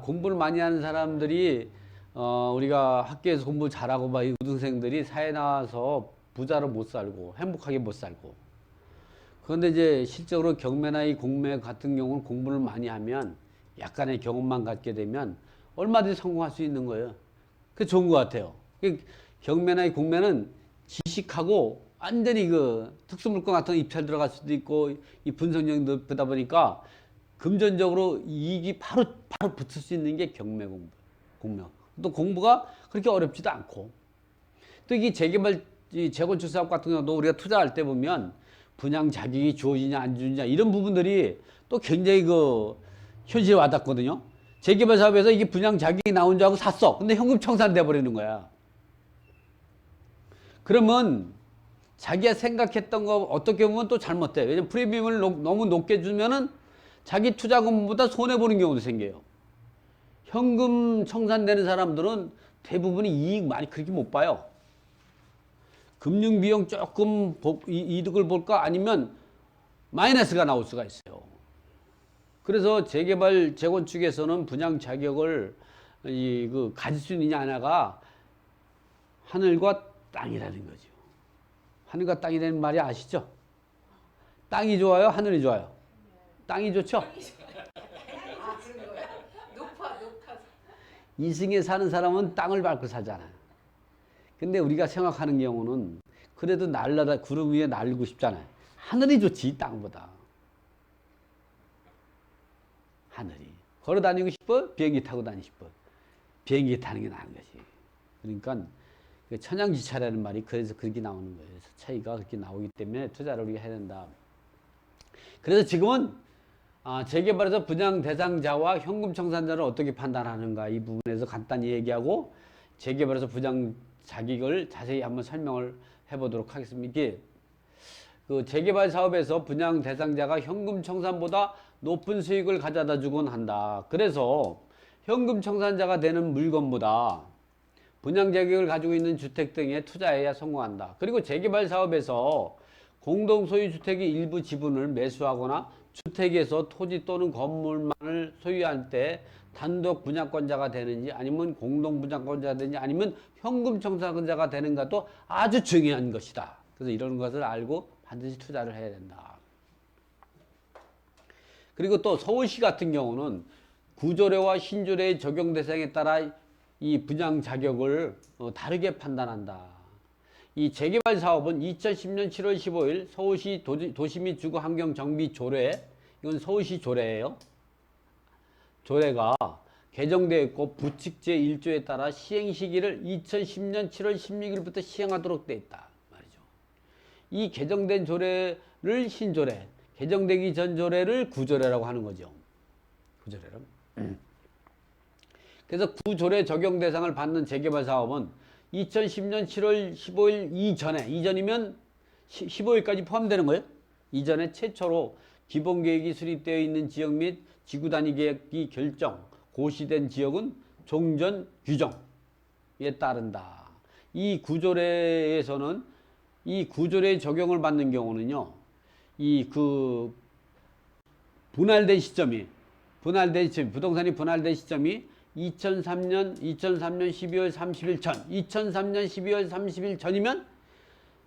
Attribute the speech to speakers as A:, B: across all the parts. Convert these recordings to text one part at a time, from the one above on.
A: 공부를 많이 하는 사람들이 우리가 학교에서 공부 잘하고 막 이 우등생들이 사회 나와서 부자로 못 살고 행복하게 못 살고. 그런데 이제 실적으로 경매나 이 공매 같은 경우는 공부를 많이 하면 약간의 경험만 갖게 되면 얼마든지 성공할 수 있는 거예요. 그게 좋은 것 같아요. 경매나 이 공매는 지식하고 완전히 그 특수물건 같은 거 입찰 들어갈 수도 있고 이 분석력이 높다 보니까 금전적으로 이익이 바로 붙을 수 있는 게 경매 공매. 또 공부가 그렇게 어렵지도 않고 또 이게 재개발 재건축 사업 같은 경우도 우리가 투자할 때 보면 분양 자격이 주어지냐 안 주느냐 이런 부분들이 또 굉장히 그 현실에 와닿거든요. 재개발 사업에서 이게 분양 자격이 나온 줄 알고 샀어. 근데 현금 청산돼 버리는 거야. 그러면 자기가 생각했던 거 어떻게 보면 또 잘못돼. 왜냐면 프리미엄을 너무 높게 주면은 자기 투자금보다 손해보는 경우도 생겨요. 현금 청산되는 사람들은 대부분이 이익 많이 그렇게 못 봐요. 금융비용 조금 이득을 볼까 아니면 마이너스가 나올 수가 있어요. 그래서 재개발 재건축에서는 분양 자격을 가질 수 있느냐 하나가 하늘과 땅이라는 거죠. 하늘과 땅이라는 말이 아시죠? 땅이 좋아요? 하늘이 좋아요? 땅이 좋죠? 이승에 사는 사람은 땅을 밟고 살잖아요. 근데 우리가 생각하는 경우는 그래도 날라다 구름 위에 날고 싶잖아요. 하늘이 좋지 땅보다. 하늘이. 걸어 다니고 싶어? 비행기 타고 다니고 싶어? 비행기 타는 게 나은 거지. 그러니까 천양지차라는 말이 그래서 그렇게 나오는 거예요. 그래서 차이가 그렇게 나오기 때문에 투자를 우리가 해야 된다. 그래서 지금은 재개발에서 분양 대상자와 현금 청산자를 어떻게 판단하는가 이 부분에서 간단히 얘기하고 재개발에서 분양 자격을 자세히 한번 설명을 해보도록 하겠습니다. 이게 그 재개발 사업에서 분양 대상자가 현금 청산보다 높은 수익을 가져다 주곤 한다. 그래서 현금 청산자가 되는 물건보다 분양 자격을 가지고 있는 주택 등에 투자해야 성공한다. 그리고 재개발 사업에서 공동소유 주택의 일부 지분을 매수하거나 주택에서 토지 또는 건물만을 소유할 때 단독 분양권자가 되는지 아니면 공동 분양권자가 되는지 아니면 현금 청산자가 되는가도 아주 중요한 것이다. 그래서 이런 것을 알고 반드시 투자를 해야 된다. 그리고 또 서울시 같은 경우는 구조례와 신조례의 적용 대상에 따라 이 분양 자격을 다르게 판단한다. 이 재개발 사업은 2010년 7월 15일 서울시 도시및 주거환경정비조례, 이건 서울시 조례예요. 조례가 개정되어 있고 부칙 제1조에 따라 시행 시기를 2010년 7월 16일부터 시행하도록 되어 있다 말이죠. 이 개정된 조례를 신조례, 개정되기 전 조례를 구조례라고 하는 거죠. 구조례로. 그래서 구조례 적용 대상을 받는 재개발 사업은 2010년 7월 15일 이전이면 15일까지 포함되는 거예요. 이전에 최초로 기본계획이 수립되어 있는 지역 및 지구단위 계획이 고시된 지역은 종전 규정에 따른다. 이 구조례에서는 이 구조례 적용을 받는 경우는요, 분할된 시점이 부동산이 분할된 시점이 2003년 12월 30일 전, 2003년 12월 30일 전이면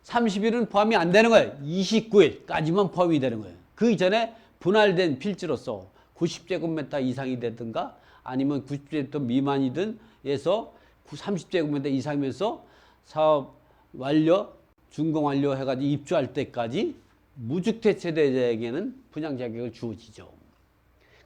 A: 30일은 포함이 안 되는 거예요. 29일까지만 포함이 되는 거예요. 그 이전에 분할된 필지로서 90제곱미터 이상이 되든가 아니면 90제곱미터 미만이든 해서 30제곱미터 이상이면서 사업 완료, 준공 완료 해가지고 입주할 때까지 무주택 세대에게는 분양 자격을 주어지죠.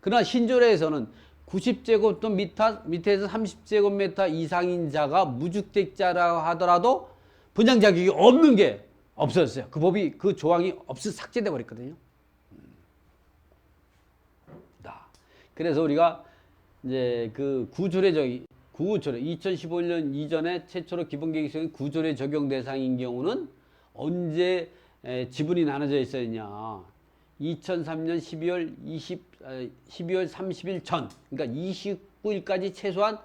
A: 그러나 신조례에서는 90제곱미터 밑에서 30제곱미터 이상인 자가 무주택자라고 하더라도 분양 자격이 없는 게 없어졌어요. 그 조항이 삭제돼 버렸거든요. 그래서 우리가 이제 그 구조례 2015년 이전에 최초로 기본계획이 수행 구조례 적용 대상인 경우는 언제 지분이 나눠져 있었냐? 2003년 12월 30일 전, 그러니까 29일까지 최소한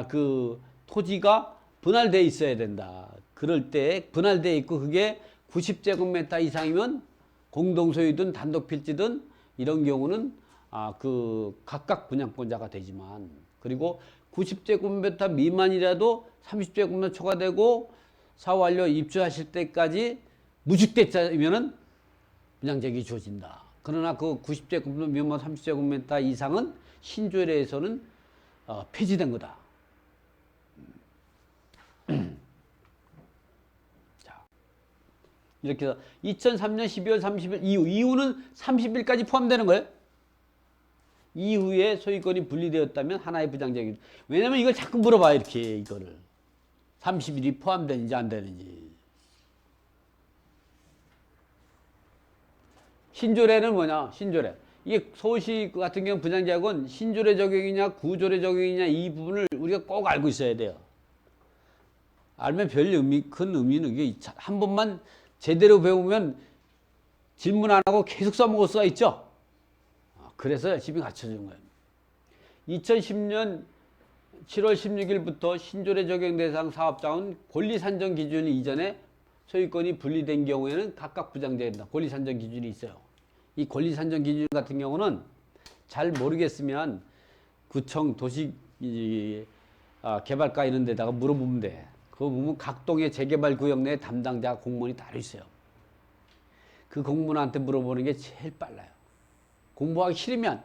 A: 그 토지가 분할되어 있어야 된다. 그럴 때 분할되어 있고 그게 90제곱미터 이상이면 공동소유든 단독필지든 이런 경우는 그 각각 분양권자가 되지만, 그리고 90제곱미터 미만이라도 30제곱미터 초과되고 사후 완료 입주하실 때까지 무주택자이면은 분양제기 주어진다. 그러나 그 90제곱미터 미만 30제곱미터 이상은 신조례에서는 폐지된 거다. 자, 이렇게 해서 2003년 12월 30일 이후는 30일까지 포함되는 거예요. 이후에 소유권이 분리되었다면 하나의 부장제기. 왜냐면 이걸 자꾸 물어봐, 이렇게 이거를 30일이 포함되는지 안 되는지. 신조례는 뭐냐? 신조례. 이게 서울시 같은 경우 분양제약은 신조례 적용이냐 구조례 적용이냐 이 부분을 우리가 꼭 알고 있어야 돼요. 알면 별 큰 의미는 이게 한 번만 제대로 배우면 질문 안 하고 계속 써먹을 수가 있죠. 그래서 열심히 가르쳐준 거예요. 2010년 7월 16일부터 신조례 적용 대상 사업장은 권리 산정 기준 이전에 소유권이 분리된 경우에는 각각 부장제야 된다. 권리 산정 기준이 있어요. 이 권리 산정 기준 같은 경우는 잘 모르겠으면 구청 도시 개발과 이런 데다가 물어보면 돼. 그거 보면 각 동의 재개발 구역 내 담당자 공무원이 따로 있어요. 그 공무원한테 물어보는 게 제일 빨라요. 공부하기 싫으면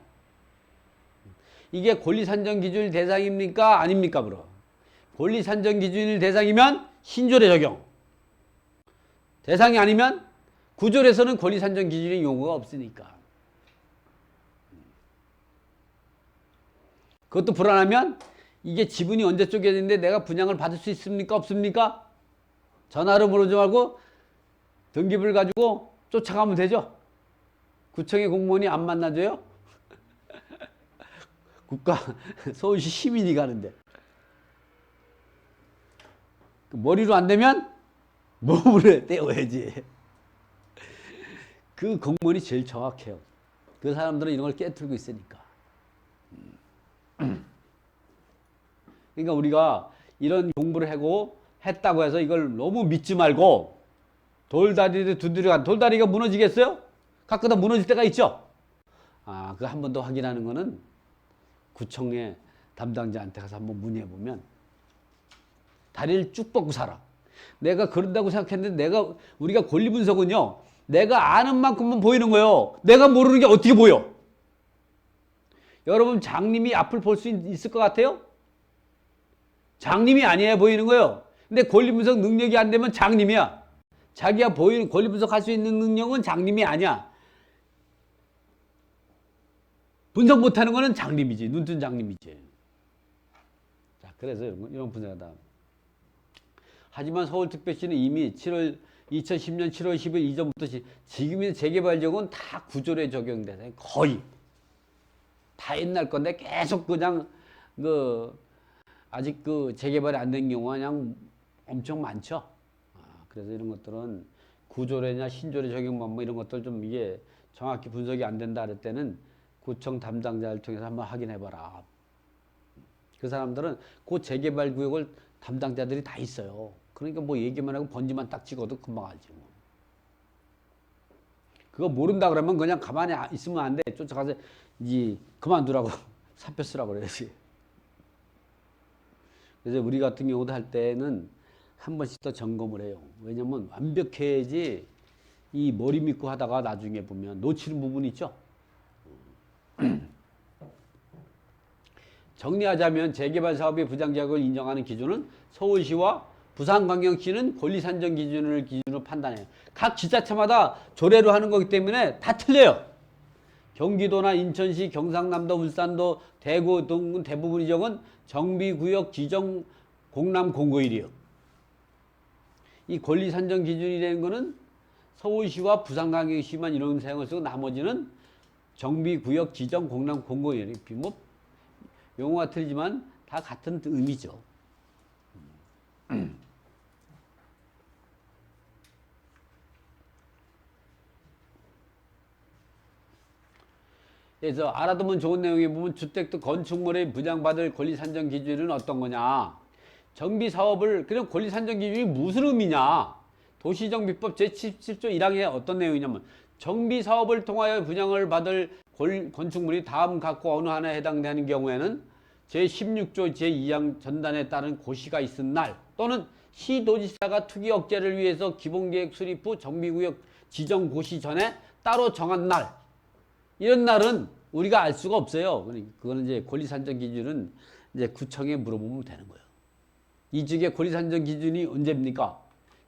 A: 이게 권리 산정 기준 대상입니까? 아닙니까? 물어. 권리 산정 기준 대상이면 신조례 적용. 대상이 아니면 구조례에서는 권리 산정 기준의 용어가 없으니까. 그것도 불안하면 이게 지분이 언제 쪼개지는데 내가 분양을 받을 수 있습니까? 없습니까? 전화로 물어보지 말고 등기부를 가지고 쫓아가면 되죠. 구청의 공무원이 안 만나줘요? 국가 서울시 시민이 가는데 머리로 안 되면 몸으로 떼어야지. 그 공무원이 제일 정확해요. 그 사람들은 이런 걸 깨트리고 있으니까. 그러니까 우리가 이런 공부를 하고 했다고 해서 이걸 너무 믿지 말고 돌다리를 두드려 돌다리가 무너지겠어요? 가끔다 무너질 때가 있죠. 그거 한 번 더 확인하는 거는 구청의 담당자한테 가서 한번 문의해 보면 다리를 쭉 뻗고 살아. 내가 그런다고 생각했는데 우리가 권리 분석은요. 내가 아는 만큼만 보이는 거예요. 내가 모르는 게 어떻게 보여? 여러분 장님이 앞을 볼 수 있을 것 같아요? 장님이 아니야 보이는 거예요. 근데 권리 분석 능력이 안 되면 장님이야. 자기가 보이는 권리 분석할 수 있는 능력은 장님이 아니야. 분석 못하는 거는 장님이지. 눈뜬 장님이지. 자, 그래서 이런 분석하다. 하지만 서울특별시는 이미 2010년 7월 10일 이전부터 지금의 재개발 지역은 다 구조례 적용돼서 거의 다 옛날 건데 계속 그냥 아직 재개발이 안 된 경우가 그냥 엄청 많죠. 그래서 이런 것들은 구조례냐 신조례 적용 방법 이런 것들 좀 이게 정확히 분석이 안 된다 할 때는 구청 담당자를 통해서 한번 확인해봐라. 그 사람들은 그 재개발 구역을 담당자들이 다 있어요. 그러니까 뭐 얘기만 하고 번지만 딱 찍어도 금방 알지 뭐. 그거 모른다 그러면 그냥 가만히 있으면 안 돼. 쫓아가서 이제 그만두라고 사표 쓰라고 그래야지. 그래서 우리 같은 경우도 할 때는 한 번씩 더 점검을 해요. 왜냐면 완벽해야지 이 머리 믿고 하다가 나중에 보면 놓치는 부분이 있죠. 정리하자면 재개발 사업의 부장제약을 인정하는 기준은 서울시와 부산광역시는 권리산정 기준으로 판단해요. 각 지자체마다 조례로 하는 거기 때문에 다 틀려요. 경기도나 인천시, 경상남도, 울산도, 대구 등 대부분 지역은 정비구역 지정 공람 공고일이요. 이 권리산정 기준이라는 거는 서울시와 부산광역시만 이런 사용을 쓰고 나머지는 정비구역 지정 공람 공고일. 뭐 용어가 틀리지만 다 같은 의미죠. 그래서 알아두면 좋은 내용에 보면 주택도 건축물의 분양받을 권리산정 기준은 어떤 거냐. 정비사업을 그냥 권리산정 기준이 무슨 의미냐. 도시정비법 제77조 1항에 어떤 내용이냐면 정비사업을 통하여 분양을 받을 건축물이 다음 각호 어느 하나에 해당되는 경우에는 제16조 제2항 전단에 따른 고시가 있은 날 또는 시도지사가 투기 억제를 위해서 기본계획 수립 후 정비구역 지정 고시 전에 따로 정한 날, 이런 날은 우리가 알 수가 없어요. 그거는 이제 권리산정 기준은 이제 구청에 물어보면 되는 거예요. 이쪽에 권리산정 기준이 언제입니까?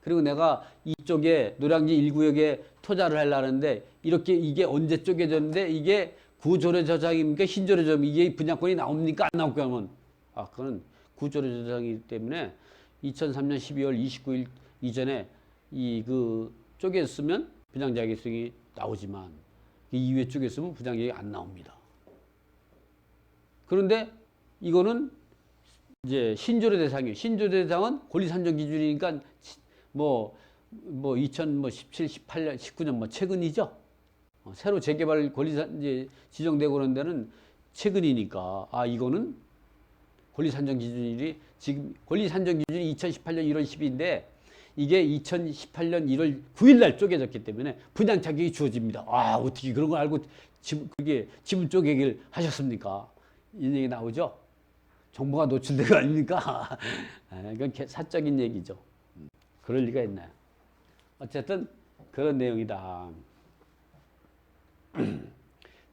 A: 그리고 내가 이쪽에 노량진 1구역에 투자를 하려는데 이렇게 이게 언제 쪼개졌는데 이게 구조례 저장입니까? 신조례 저장, 이게 분양권이 나옵니까? 안 나올까? 하면 그건 구조례 저장이기 때문에 2003년 12월 29일 이전에 쪼개졌으면 분양자격증이 나오지만 이 이후에 쪼개졌으면 분양자격이 안 나옵니다. 그런데 이거는 이제 신조례 대상이에요. 신조례 대상은 권리산정 기준이니까 2017, 18년, 19년 최근이죠. 새로 재개발 권리산 이제 지정되고 그런 데는 최근이니까 이거는 권리산정 기준이 지금 권리산정 기준이 2018년 1월 10일인데 이게 2018년 1월 9일 날 쪼개졌기 때문에 분양 자격이 주어집니다. 어떻게 그런 걸 알고 그게 지분 쪼개기를 하셨습니까? 이런 얘기 나오죠. 정보가 노출된 거 아닙니까? 이건 사적인 얘기죠. 그럴 리가 있나요? 어쨌든 그런 내용이다.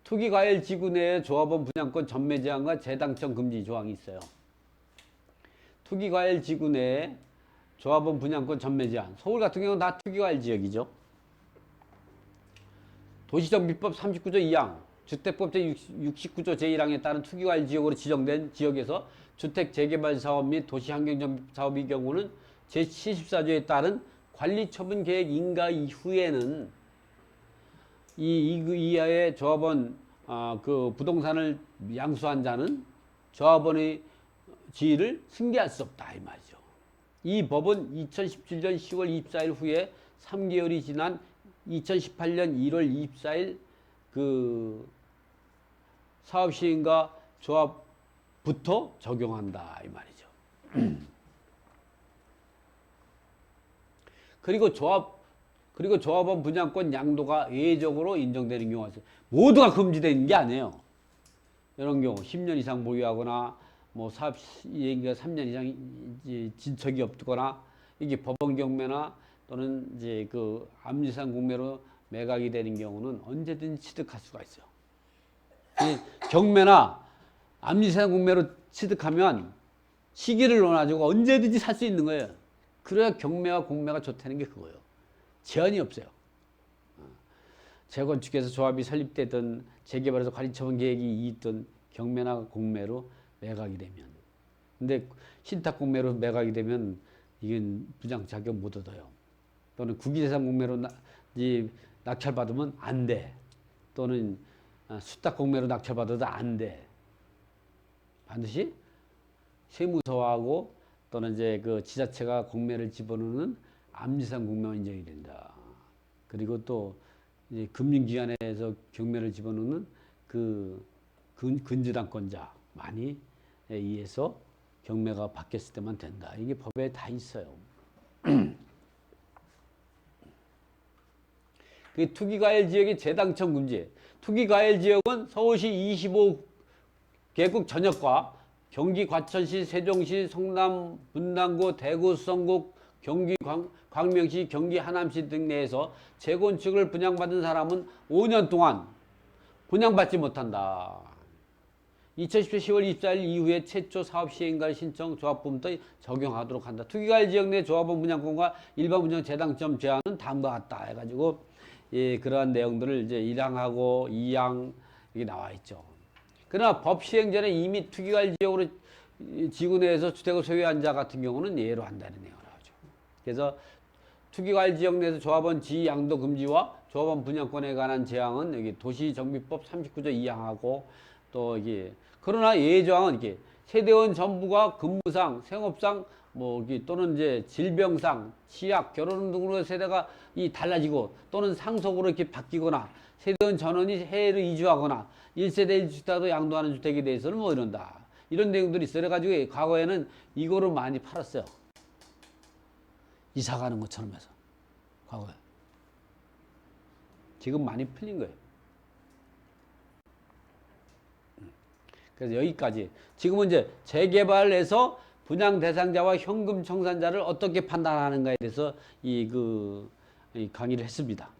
A: 투기과열 지구 내에 조합원 분양권 전매 제한과 재당첨 금지 조항이 있어요. 투기과열 지구 내에 조합원 분양권 전매 제한. 서울 같은 경우는 다 투기과열 지역이죠. 도시정비법 39조 2항, 주택법 제69조 제1항에 따른 투기과열 지역으로 지정된 지역에서 주택 재개발 사업 및 도시환경정비 사업의 경우는 제74조에 따른 관리처분 계획 인가 이후에는 이 이하의 조합원 그 부동산을 양수한 자는 조합원의 지위를 승계할 수 없다 이 말이죠. 이 법은 2017년 10월 24일 후에 3개월이 지난 2018년 1월 24일 그 사업 시행과 조합부터 적용한다 이 말이죠. 그리고 조합원 분양권 양도가 예외적으로 인정되는 경우가 있어요. 모두가 금지되는 게 아니에요. 이런 경우 10년 이상 보유하거나 사업 시행기가 3년 이상 진척이 없거나 이게 법원 경매나 또는 이제 그 암지상 공매로 매각이 되는 경우는 언제든지 취득할 수가 있어요. 경매나 암지상 공매로 취득하면 시기를 넣어가지고 언제든지 살 수 있는 거예요. 그래야 경매와 공매가 좋다는 게 그거예요. 제한이 없어요. 재건축에서 조합이 설립되든 재개발에서 관리처분 계획이 있든 경매나 공매로 매각이 되면, 근데 신탁 공매로 매각이 되면 이건 분양 자격 못 얻어요. 또는 국유재산 공매로 낙찰받으면 안 돼. 또는 수탁 공매로 낙찰받아도 안 돼. 반드시 세무서하고 또는 이제 그 지자체가 공매를 집어넣는 암지상 공매만 인정이 된다. 그리고 또 이제 금융기관에서 경매를 집어넣는 그 근저당권자만이 의해서 경매가 바뀌었을 때만 된다. 이게 법에 다 있어요. 그 투기과열 지역의 재당첨 금지. 투기과열 지역은 서울시 25개국 전역과 경기 과천시, 세종시, 성남, 분당구, 대구, 수성구, 경기 광명시, 경기 하남시 등 내에서 재건축을 분양받은 사람은 5년 동안 분양받지 못한다. 2010년 10월 24일 이후에 최초 사업 시행과 신청 조합부부터 적용하도록 한다. 투기과열 지역 내 조합원 분양권과 일반 분양 재당첨 제한은 다음과 같다 해가지고 그러한 내용들을 이제 1항하고 2항 이게 나와 있죠. 그러나 법 시행 전에 이미 투기과열 지역으로 지구 내에서 주택을 소유한 자 같은 경우는 예로 한다는 내용을 하죠. 그래서 투기과열 지역 내에서 조합원 지위 양도 금지와 조합원 분양권에 관한 제한은 여기 도시정비법 39조 2항하고 또 이게 그러나 예외조항은 이게 세대원 전부가 근무상, 생업상 또는 이제 질병상, 취약, 결혼 등으로 세대가 달라지고 또는 상속으로 이렇게 바뀌거나 세대원 전원이 해외로 이주하거나 1세대 1주택도 양도하는 주택에 대해서는 이런다. 이런 내용들이 있어. 그래가지고 과거에는 이거를 많이 팔았어요. 이사 가는 것처럼 해서. 과거에. 지금 많이 풀린 거예요. 그래서 여기까지. 지금은 이제 재개발에서 분양 대상자와 현금 청산자를 어떻게 판단하는가에 대해서 이 강의를 했습니다.